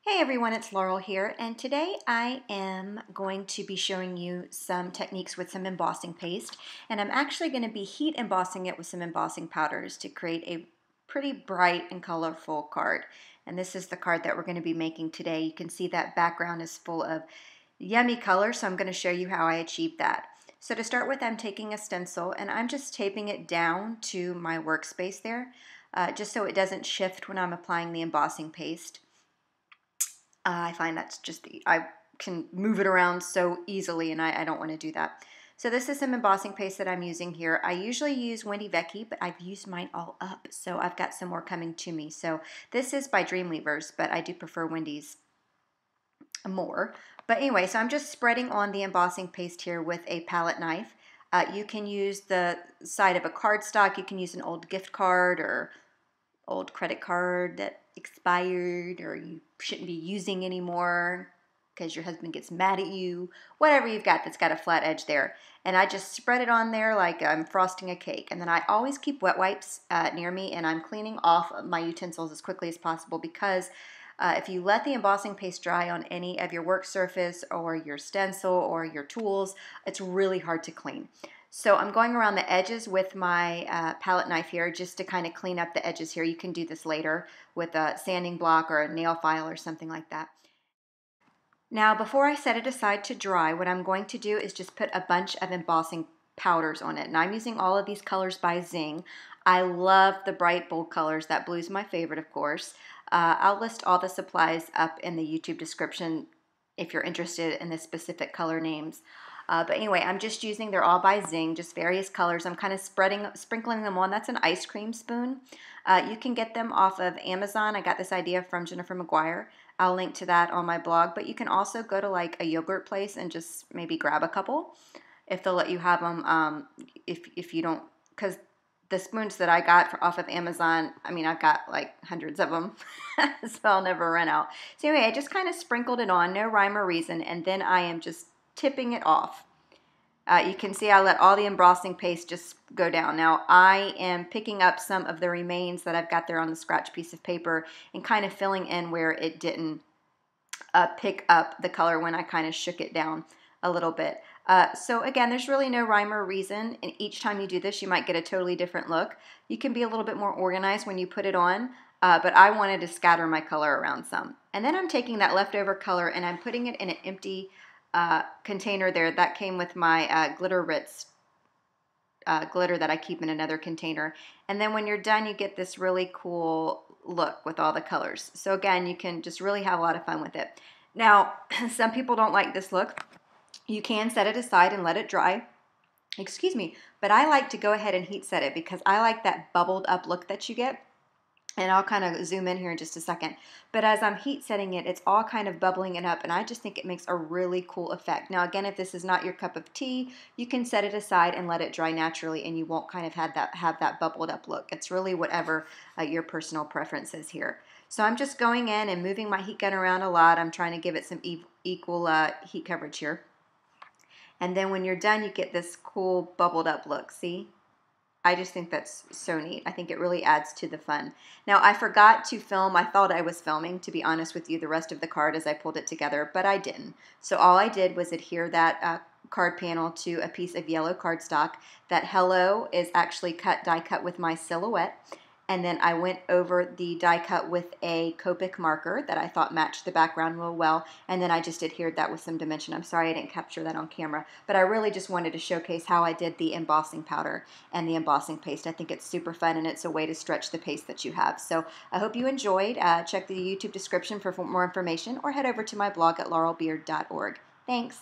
Hey everyone, it's Laurel here, and today I am going to be showing you some techniques with some embossing paste, and I'm actually going to be heat embossing it with some embossing powders to create a pretty bright and colorful card. And this is the card that we're going to be making today. You can see that background is full of yummy colors, so I'm going to show you how I achieved that. So to start with, I'm taking a stencil and I'm just taping it down to my workspace there, just so it doesn't shift when I'm applying the embossing paste. I find that's just, I can move it around so easily, and I don't want to do that. So this is some embossing paste that I'm using here. I usually use Wendy Vecchi, but I've used mine all up, so I've got some more coming to me. So this is by Dreamweavers, but I do prefer Wendy's more. But anyway, so I'm just spreading on the embossing paste here with a palette knife. You can use the side of a cardstock. You can use an old gift card or old credit card that expired or you shouldn't be using anymore because your husband gets mad at you, whatever you've got that's got a flat edge there. And I just spread it on there like I'm frosting a cake. And then I always keep wet wipes near me, and I'm cleaning off my utensils as quickly as possible because if you let the embossing paste dry on any of your work surface or your stencil or your tools, it's really hard to clean. So I'm going around the edges with my palette knife here just to kind of clean up the edges here. You can do this later with a sanding block or a nail file or something like that. Now before I set it aside to dry, what I'm going to do is just put a bunch of embossing powders on it. And I'm using all of these colors by Zing. I love the bright bold colors. That blue's my favorite, of course. I'll list all the supplies up in the YouTube description if you're interested in the specific color names. But anyway, I'm just using, they're all by Zing, just various colors. I'm kind of sprinkling them on. That's an ice cream spoon. You can get them off of Amazon. I got this idea from Jennifer McGuire. I'll link to that on my blog. But you can also go to like a yogurt place and just maybe grab a couple if they'll let you have them. If you don't, because the spoons that I got off of Amazon, I mean, I've got like hundreds of them, so I'll never run out. So anyway, I just kind of sprinkled it on, no rhyme or reason, and then I am just tipping it off. You can see I let all the embossing paste just go down. Now I am picking up some of the remains that I've got there on the scratch piece of paper and kind of filling in where it didn't pick up the color when I kind of shook it down a little bit. So again, there's really no rhyme or reason, and each time you do this you might get a totally different look. You can be a little bit more organized when you put it on, but I wanted to scatter my color around some. And then I'm taking that leftover color and I'm putting it in an empty container there. That came with my Glitter Ritz glitter that I keep in another container. And then when you're done, you get this really cool look with all the colors. So again, you can just really have a lot of fun with it. Now, some people don't like this look. You can set it aside and let it dry. Excuse me, but I like to go ahead and heat set it because I like that bubbled up look that you get. And I'll kind of zoom in here in just a second. But as I'm heat setting it, it's all kind of bubbling it up, and I just think it makes a really cool effect. Now again, if this is not your cup of tea, you can set it aside and let it dry naturally, and you won't kind of have that bubbled up look. It's really whatever your personal preference is here. So I'm just going in and moving my heat gun around a lot. I'm trying to give it some equal heat coverage here. And then when you're done, you get this cool bubbled up look, see? I just think that's so neat. I think it really adds to the fun. Now, I forgot to film. I thought I was filming, to be honest with you, the rest of the card as I pulled it together, but I didn't. So all I did was adhere that card panel to a piece of yellow cardstock. That hello is actually die cut with my silhouette. And then I went over the die cut with a Copic marker that I thought matched the background real well, and then I just adhered that with some dimension. I'm sorry I didn't capture that on camera, but I really just wanted to showcase how I did the embossing powder and the embossing paste. I think it's super fun, and it's a way to stretch the paste that you have. So I hope you enjoyed. Check the YouTube description for more information, or head over to my blog at laurelbeard.org. Thanks.